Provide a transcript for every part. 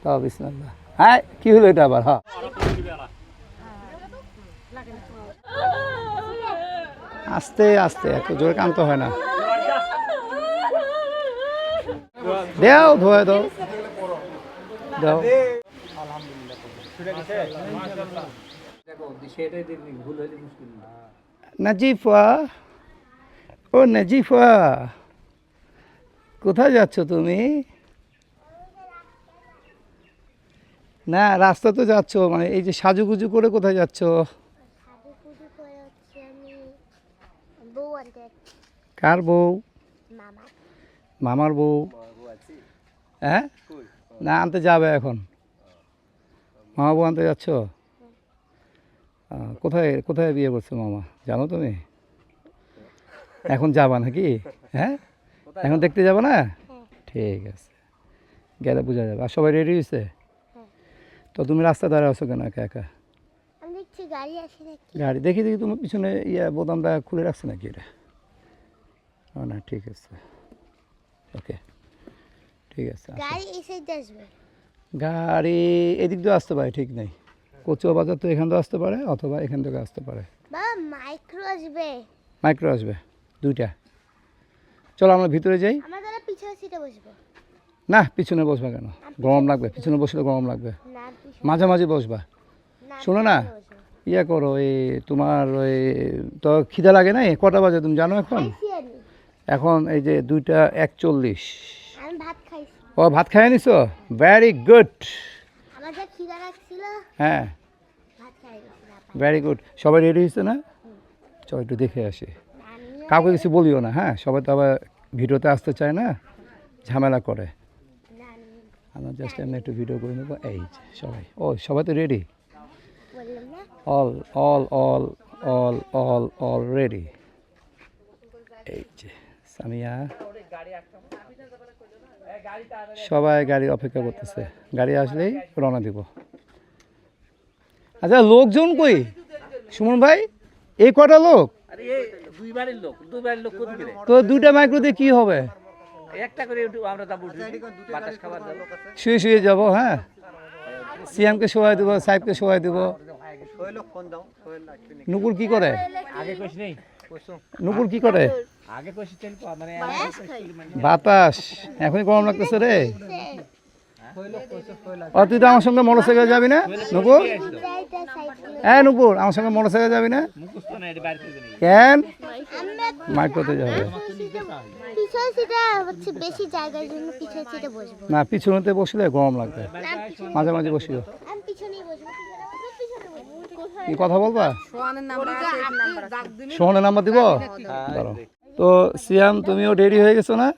তাও বিসমিল্লাহ। হ্যাঁ কি হলো এটা আবার? হ্যাঁ আস্তে আস্তে, এত জোরে কানতে হয় না। দেও ধোয়া দাও দাও। নাজিফা, ও নাজিফা, কোথায় যাচ্ছ তুমি? না রাস্তা তো যাচ্ছ, মানে এই যে সাজুগুজু করে কোথায় যাচ্ছ? কার বউ? মামার বউ। হ্যাঁ না আনতে যাবে এখন? মামা বউ আনতে যাচ্ছ? কোথায় কোথায় বিয়ে করছো মামা জানো তুমি? এখন যাবা নাকি? হ্যাঁ এখন দেখতে যাবো না? ঠিক আছে, গেলে বোঝা যাবে। আর সবাই রেডি হয়েছে? তো তুমি রাস্তা দাঁড়ায় আছো কেন একা একা? গাড়ি দেখি দেখি তোমার পিছনে বোতামটা খুলে রাখছে নাকি এটা? না ঠিক আছে, ওকে ঠিক আছে। গাড়ি এদিক দিয়ে আসতে পারে, ঠিক নেই। কচুয়া বাজার তো এখান থেকে আসতে পারে, অথবা এখান থেকে আসতে পারে। মাইক্রো আসবে দুইটা। চলো আমরা ভিতরে যাই। না পিছনে বসবা কেন? গরম লাগবে, পিছনে বসলে গরম লাগবে। মাঝামাঝি বসবা। শোনো না, করো এই তোমার ওই তো খিদা লাগে না? কটা বাজে তুমি জানো এখন? এখন এই যে 2:41। ও ভাত খাই নিছো? Very good. হ্যাঁ ভেরি গুড। সবাই রেডি হয়েছে না? চল একটু দেখে আসি। কাউকে কিছু বলিও না, হ্যাঁ? সবাই তো আবার ভিডিওতে আসতে চায় না, ঝামেলা করে। আমরা জাস্ট এমনি একটু ভিডিও করে নেবো। এই যে সবাই, ও সবাই তো ready, all all all all all all ready. এই যে সামিয়া, সবাই গাড়ি অপেক্ষা করতেছে, গাড়ি আসলেই রওনা দিব। আচ্ছা লোকজন কই সুমন ভাই? এই কটা লোক তো দুইটা মাইক্রো দিয়ে কি হবে? শুয়ে শুয়ে যাবো। হ্যাঁ সিএমকে শোয়াই দেবো, সাহেবকে শোয়াই দেবো। নুপুর কি করে? নুপুর কি করে? বাতাস এখনই গরম লাগতেছে রে। তুই তো আমার সঙ্গে মোটরসাইকেল যাবি না নুপুর? হ্যাঁ নুপুর আমার সঙ্গে মোটরসাইকেল যাবি না কেন? মাইক্রোতে যাবে না, পিছনেতে বসলে গরম লাগবে, মাঝে মাঝে বসিও। কি কথা বলবা? সোহানের নাম্বার দিব। তো সিয়াম তুমিও রেডি হয়ে গেছো না?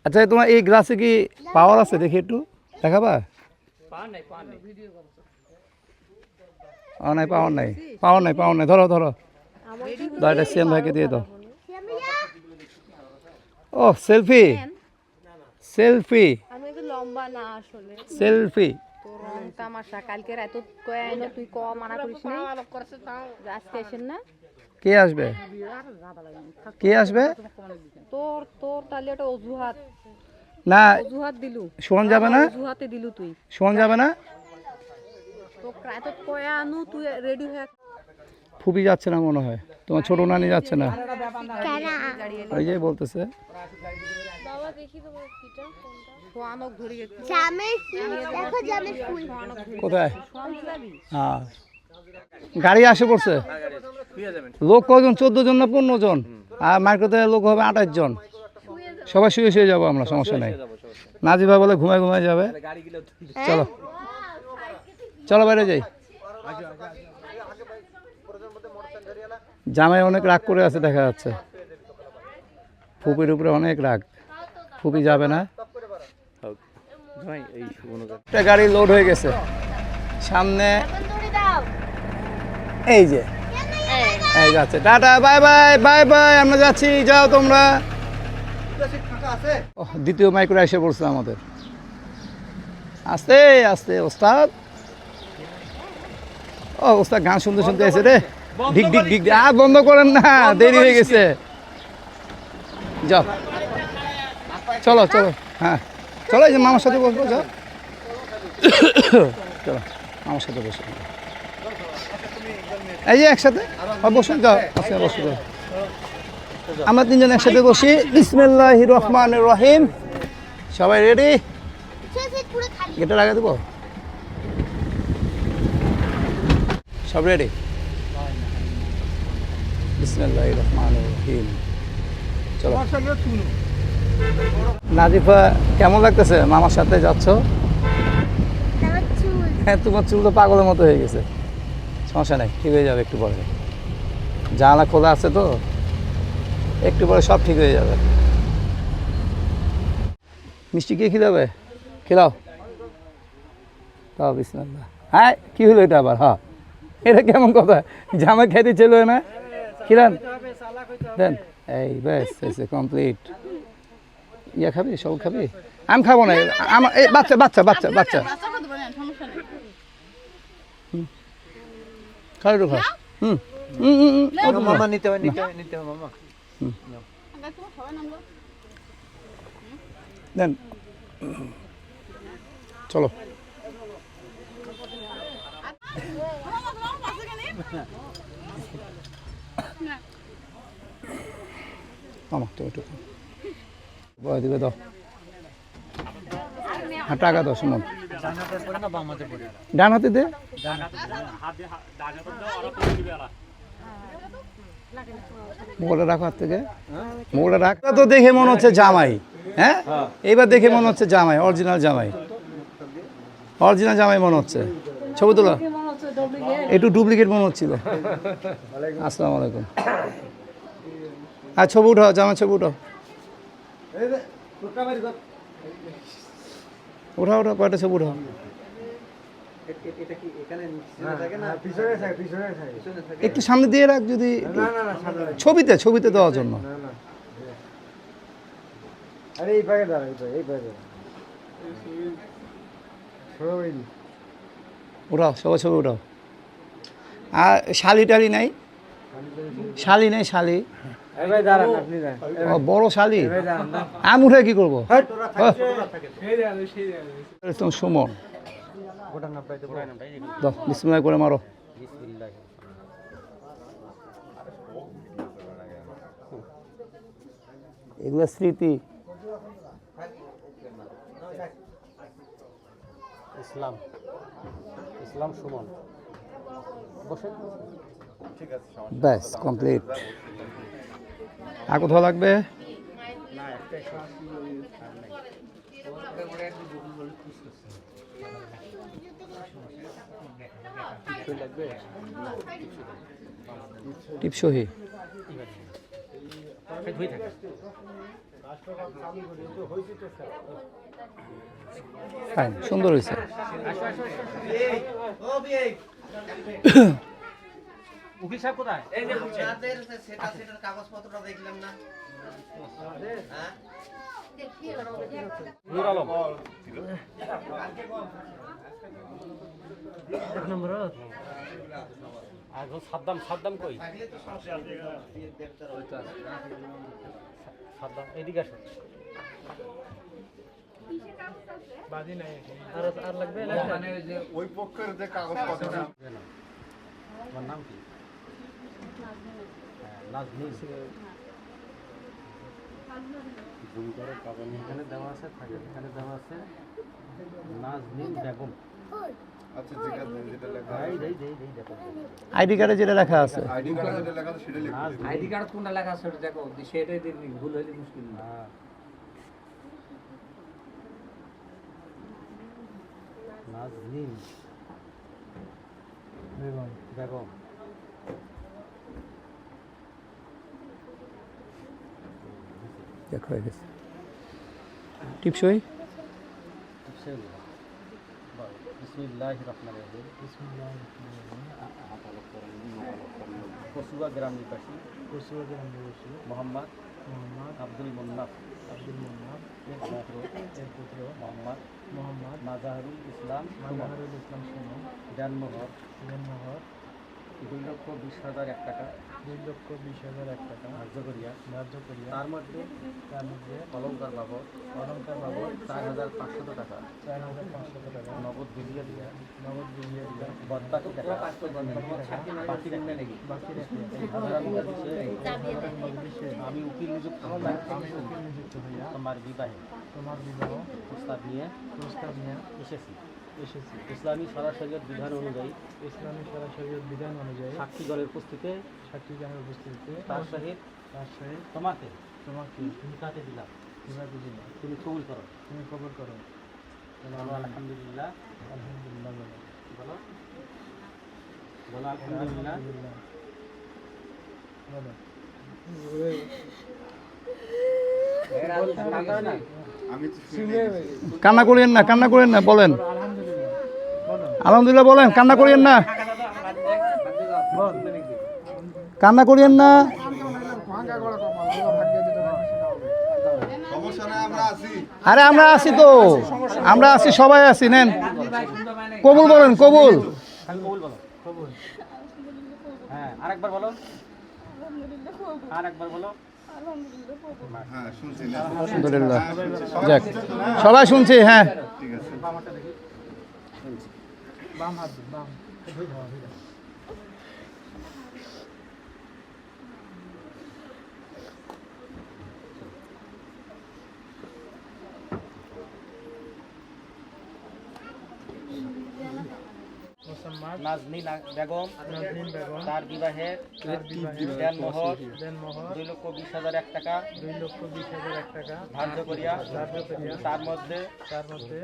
আচ্ছা তোমার এই গ্লাসে কি পাওয়ার আছে দেখি একটু দেখাবা? নাই পাওয়ার নাই, পাওয়ার নাই, পাওয়ার নাই। ধরো ধরো, এটা সিয়াম ভাইকে দিয়ে দাও। ও সেলফি সেলফি সেলফি। কে আসবে? কে আসবে? তোর তোর তাহলে একটা অজুহাত না, অজুহাত দিলু। শোন যাবে না? অজুহাতে দিলু তুই। শোন যাবে না? তো এত কয়া আনু তুই রেডি হয়ে। ফুপি যাচ্ছে না মনে হয়, তোমার ছোট নানি যাচ্ছে না? ওই যে বলতেছে বাবা দেখি তো কিটা কোনটা সোয়ানক ধরিয়ে দেখো জামের ফুল কোথায়? হ্যাঁ গাড়ি আসে পড়ছে। লোক কজন? 14 জন না 15 জন? আর মাইক্রোতে লোক হবে 28 জন। সবাই শুয়ে শুয়ে যাবো আমরা, সমস্যা নেই। নাজিবা বলে ঘুমায় ঘুমায় যাবে। চলো চলো বাইরে যাই। জামাই অনেক রাগ করে আছে দেখা যাচ্ছে, ফুপির উপরে অনেক রাগ। ফুপি যাবে না। একটা গাড়ি লোড হয়ে গেছে সামনে, এই যে এই যাচ্ছে। Tata bye bye bye bye, আমরা যাচ্ছি, যাও তোমরা। দ্বিতীয় মাইক্রো এসে পড়ছে আমাদের। আস্তে আস্তে ওস্তাদ। ও ওস্তাদ গান শুনতে শুনতে এসে রে। ঢিক ঢিক ঢিক, আর বন্ধ করেন না, দেরি হয়ে গেছে। যাও চলো চলো, হ্যাঁ চলো, এই যে মামার সাথে বসবো। যাও চলো আমার সাথে বসে এই যে একসাথে বসুন যাও আচ্ছা বসে যাও আমরা তিনজন একসাথে বসি বিসমিল্লাহির রহমানির রহিম সবাই রেডি গেটটা লাগাই দেবো সব রেডি বিসমিল্লাহির রহমানির রহিম চলো নাজিফা কেমন লাগতেছে মামার সাথে যাচ্ছ হ্যাঁ তোমার চুল তো পাগলের মতো হয়ে গেছে সমস্যা নেই ঠিক হয়ে যাবে একটু পরে জানালা খোলা আছে তো একটু পরে সব ঠিক হয়ে যাবে মিষ্টি কে খিলাবে খিলাও তাও বিসমিল্লাহ হ্যাঁ কী হলো এটা আবার হ্যাঁ এটা কেমন কথা জামা খেতে ছিল না খিলান দেন এই ব্যাস কমপ্লিট ইয়া খাবি সব খাবি আমি খাবো না আমার এই বাচ্চা বাচ্চা বাচ্চা বাচ্চা খাও একটু খাও মামা নিতে হবে মামা দেন চলো মামা তো একটু বয় দিবে দাও হ্যাঁ টাকা দাও শুনুন ডান হাতে দে মোবাইলটা রাখো হাত থেকে মোবাইলটা রাখ তো দেখে মনে হচ্ছে জামাই হ্যাঁ এইবার দেখে মনে হচ্ছে জামাই অরিজিনাল জামাই মনে হচ্ছে ছবি তোলা একটু ডুপ্লিকেট মনে হচ্ছিল আসসালামু আলাইকুম আর ছবি উঠাও জামাই ছবি উঠাও উঠাও কয়টা ছবি উঠাও একটু সামনে দিয়ে রাখ যদি ছবিতে দেওয়ার জন্য উঠাও সবাই ছবি উঠাও আর শালি টালি নাই শালি বড় শালি আমি উঠে কি করবো সুমন বিসমিল্লাহ করে মারো এগুলো স্মৃতি ইসলাম সুমন ব্যাস কমপ্লিট আর কোথাও লাগবে টিপসহি ফাইন সুন্দর হয়েছে উকিল সাহেব কোথায় এই যে সেটার কাগজপত্রটা দেখলাম না হ্যাঁ নূর আলম এক নম্বর আর সাদ্দাম কই সাদ্দাম এদিকে আসো বাদি নাই আর লাগবে মানে যে ওই পক্ষের যে কাগজপত্র আমার নাম কি নাজনীন এখানে দেওয়া আছে থাকে এখানে দেওয়া আছে নাজনীন বেগম আচ্ছা যেটা লেখা আইডি কার্ডে যেটা লেখা আছে আইডি কার্ডে যেটা লেখা আছে সেটা লিখো আইডি কার্ড কোনটা লেখা আছে ওটা দেখো সেটাই দিবি ভুল হইলে মুশকিল না নাজনীন বেগম দেখ হয়ে গেছে টিপসই বিসমিল্লাহির রহমানির রহিম কসুয়া গ্রাম নিবাসী মোহাম্মদ আব্দুল মুন্নাফ এর পুত্র মোহাম্মদ মাজাহারুল ইসলাম সুমন জন্মহর 2,20,001 টাকা 2,20,001 টাকা ধার্য করিয়া ধার্য করিয়া তার মধ্যে অলঙ্কার বাবদ 4,500 টাকা 4,500 টাকা নগদ বুঝিয়ে দিয়া নগদ বুঝিয়ে দিয়া বাদ বাকি টাকা বাকি রাখলে নাকি বাকি রেখে এই হাজার মজলিসে মজলিসে আমি উকিল নিযুক্ত আমি উকিল নিযুক্ত হইয়া তোমার বিবাহে তোমার বিবাহ প্রস্তাব নিয়ে এসেছি এসেছি ইসলামী শরীয়ত বিধান অনুযায়ী ইসলামী সরাসরি বিধান অনুযায়ী সাক্ষীগণের উপস্থিতিতে সাক্ষীগণের উপস্থিতিতে তার সহিত তোমাকে নিকাতে দিলাম বিবাহ দিলাম তুমি কবুল করো তুমি কবর করো বলো আলহামদুলিল্লাহ আলহামদুলিল্লাহ বলো বলো বলো আলহামদুলিল্লাহ আলহামদুলিল্লাহ বলো কান্না করিয়েন না, কান্না করিয়েন না, বলেন আলহামদুলিল্লাহ বলো আলহামদুলিল্লাহ বলেন, কান্না করিয়েন না, কান্না করিয়েন না। আরে আমরা আছি তো, আমরা আছি, সবাই আছি, নেন কবুল বলেন, কবুল। খালি কবুল বলো কবুল হ্যাঁ আরেকবার বলো আরেকবার বলো আলহামদুলিল্লাহ, যাক সবাই শুনছি, হ্যাঁ বামাটা দেখি বাম হাত বাম নাজনীন বেগম নাজনীন বেগম তার বিবাহের তার বিবাহের দেনমোহর দেনমোহর 2,20,001 টাকা 2,20,001 টাকা ধার্য করিয়া ধার্য করিয়া তার মধ্যে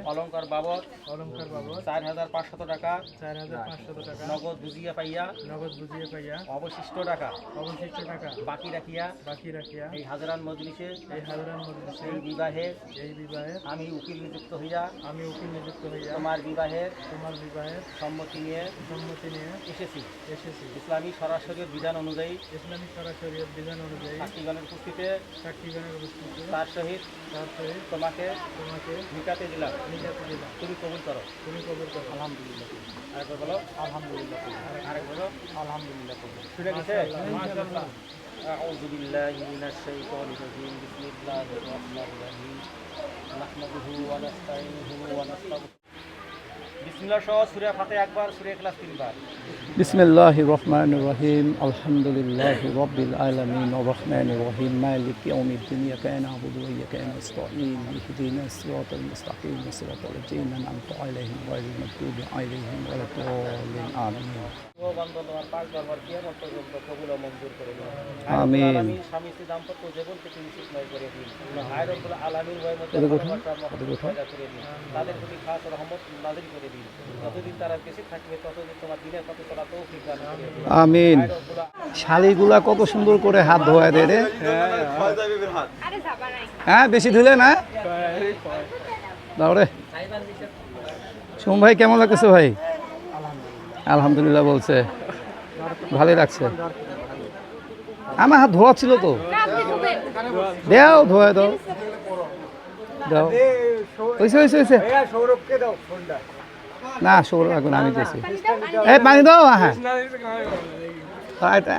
অলঙ্কার বাবদ 4,500 টাকা 4,500 টাকা নগদ বুঝিয়া পাইয়া নগদ বুঝিয়ে পাইয়া অবশিষ্ট টাকা অবশিষ্ট টাকা বাকি রাখিয়া এই এই হাজারান মজলিসে হাজারান মজলিসে এই বিবাহে এই বিবাহের আমি উকিল নিযুক্ত হইয়া আমি উকিল নিযুক্ত হইয়া তোমার বিবাহের সম্মতি নিয়ে এসেছি এসেছি ইসলামী সরাসরি বিধান অনুযায়ী ইসলামী সরাসরি বিধান অনুযায়ী সাক্ষীগণের উপস্থিতিতে সাক্ষীগণের উপস্থিতিতে তার সহিত তোমাকে তোমাকে নিকাতে দিলাম নিকাতে দিলাম তুমি কবুল করো তুমি কবুল করো আলহামদুলিল্লাহ আরেকবার বলো আলহামদুলিল্লাহ আরেকবার বলো আলহামদুলিল্লাহ শুনে গেছে মাশাআল্লাহ أعوذ بالله من الشيطان الرجيم بسم الله الرحمن الرحيم نحمده ونستعينه ونستغفره بسم الله সহ সূরা ফাতিহা একবার সূরা ইখলাস তিনবার বিসমিল্লাহির রহমানির রহিম আলহামদুলিল্লাহি রাব্বিল আলামিন ওয়া রহমানির রহিম মালিকি ইয়াউমিদ্দিন ইয়াকা না'বুদু ওয়া ইয়াকা নাস্তাঈন ইহদিনাস সিরাতাল মুস্তাকিম সিরাতাল লাযিনা আন'আমতা আলাইহিম গায়রিল মাগদুবি আলাইহিম ওয়া লাদ-দাল্লিন আমিন। ও বান্দা তোমার পাক দরবার কিয়ামত পর্যন্ত কবুল ও মঞ্জুর করে দিন আমিন। আমিন স্বামী স্ত্রী দাম্পত্য জীবন থেকে নিশ্চিতময় করে দিন আয় রব্বুল আলামিন ওয়াই মধ্যে করে দিন তাদের প্রতি খাস রহমত নাযিল করে দিন যতদিন তারা বেঁচে থাকবে ততদিন তোমার দিনের পথে চলা তৌফিক দান করে দিন আমিন। শালিগুলা কত সুন্দর করে হাত ধোয়া দেয় রে, হ্যাঁ বেশি ধুলে না দাও রে। সোম ভাই কেমন লাগতেছে ভাই? আলহামদুলিল্লাহ বলছে, ভালোই লাগছে। আমার হাত ধোয়া ছিল তো, দেও ধোয়া দাও দাও, হয়েছে হয়েছে হয়েছে না সৌরভ এখন আমি দিয়েছি। এই পানি দাও, হ্যাঁ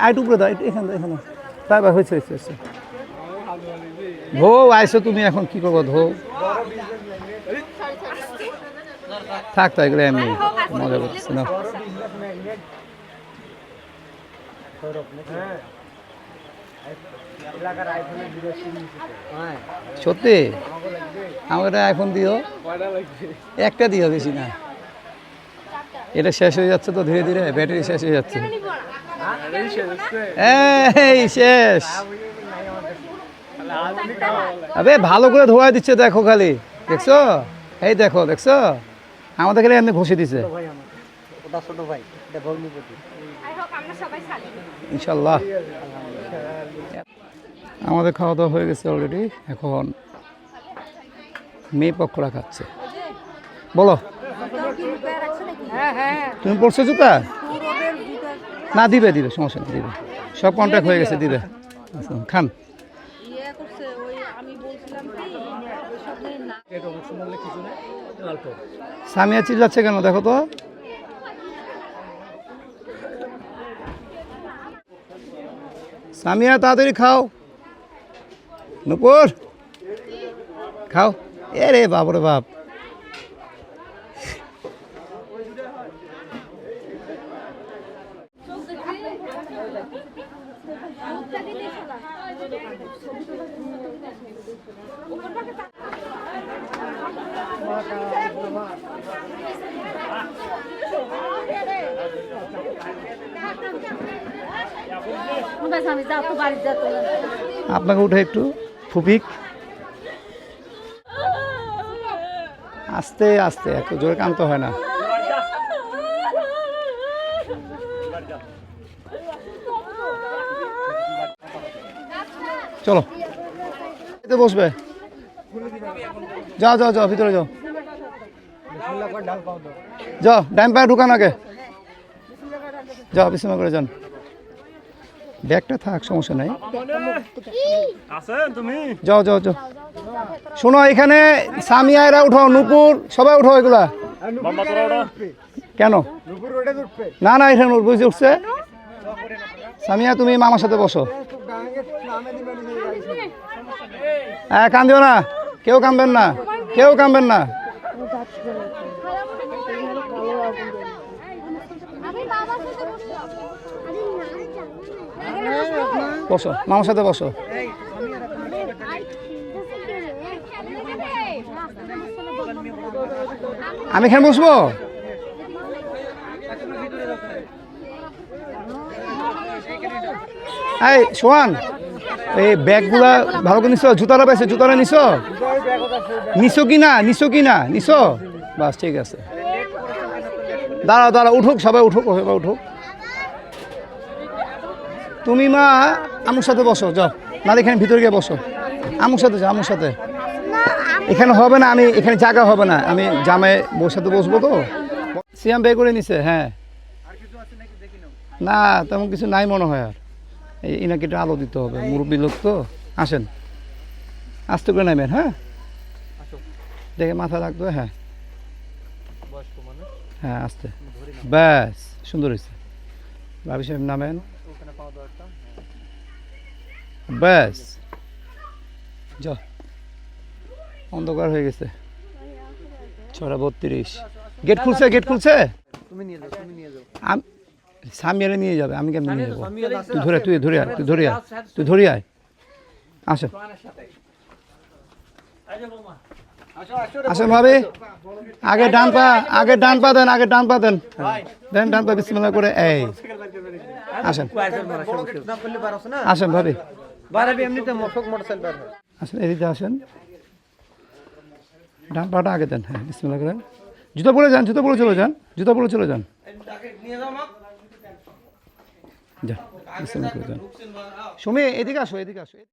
আইটু উপরে দাও, এখানে এখানে বাই বাই, হয়েছে হয়েছে হয়েছে। ধো আইসো তুমি, এখন কি করবো, ধো থাক তো, এগুলো এমনি মজা করতেছে না। সত্যি আমাকে একটা আইফোন দিও, একটা দিও, বেশি না। এটা শেষ হয়ে যাচ্ছে তো ধীরে ধীরে, ব্যাটারি শেষ হয়ে যাচ্ছে, এই শেষ। আবে ভালো করে ধোয়া দিচ্ছে, দেখো খালি, দেখছো, এই দেখো দেখছো, আমাদের খালি এমনি ঘষে দিছে। ইনশাল্লাহ আমাদের খাওয়া দাওয়া হয়ে গেছে অলরেডি, এখন মেয়ে পক্ষরা খাচ্ছে। বলো তুমি পড়ছো জুতা? না দিবে দিবে, সমস্যা নেই, দিবে, সব কন্ট্যাক্ট হয়ে গেছে, দিবে। খান। সামিয়া চিল্লাচ্ছে কেন দেখো তো, সামিয়া তাড়াতাড়ি খাও, নূপুর খাও। এ রে বাপ রে বাপ, আপনাকে উঠে একটু ফুপিক, আস্তে আস্তে, এত জোরে কানতে হয় না। চলো এতে বসবে, যাও যাও যাও ভিতরে যাও, যাও ডাইম পায়ে ঢুকান আগে, যাও বিছানা করে যান। ব্যাগটা থাক, সমস্যা নাই, যাও যাও যাও। শোনো, এখানে সামিয়ারা উঠো, নূপুর সবাই উঠো, এগুলা কেন? না না, এখানে বুঝে উঠছে। সামিয়া তুমি মামার সাথে বসো। হ্যাঁ, কান্দিও না, কেউ কাঁদবেন না, কেউ কাঁদবেন না। বসো, মামার সাথে বসো। আমি এখানে বসবো? এই সোহান, এই ব্যাগগুলা ভালো করে নিছো? জুতারা পাইছে, জুতারা নিছো? নিছো কি না, নিছো কি না? নিছো? বাস ঠিক আছে, দাঁড়াও দাঁড়াও, উঠুক সবাই, উঠুক সবাই উঠুক। তুমি মা আমার সাথে বসো, যাও, নাহলে এখানে ভিতরে গিয়ে বসো, আমার সাথে যাও, আমার সাথে। এখানে হবে না, আমি এখানে জায়গা হবে না, আমি জামাই বউর সাথে বসবো তো। সিয়াম বের করে নিছে। হ্যাঁ, না তেমন কিছু নাই মনে হয়। আর এই এনাকে একটু আলো দিতে হবে, মুরব্বী লোক তো। আসেন, আস্তে করে নামেন। হ্যাঁ, দেখে মাথা রাখতে হবে। হ্যাঁ হ্যাঁ, আস্তে, ব্যাস, সুন্দর হয়েছে। ভাবি সাহেব নামেন, ব্যাস, যাও। অন্ধকার হয়ে গেছে, 6:32। গেট খুলছে, গেট খুলছে। সামিয়ারে নিয়ে যাবে, আমি কেমন নিয়ে যাবো? তুই ধরে, তুই ধরে আয়, তুই ধরে আয়, তুই ধরে আয়। আসেন আসেন ভাবি, আগে ডান পা, আগে ডান পা দেন, আগে ডান পা দেন, দেন ডান পা, বিসমিল্লাহ করে। এই আসেন, আসেন ভাবি, আসেন এদিকে আসেন, ডান পাটা আগে দেন। হ্যাঁ, বিসমিল্লাহ করেন। জুতো পরে যান, জুতো পরে চলে যান, জুতো পরে চলে যান, যা বিসমিল্লাহ করে যান। সুমি এদিকে আসো, এদিকে আসো।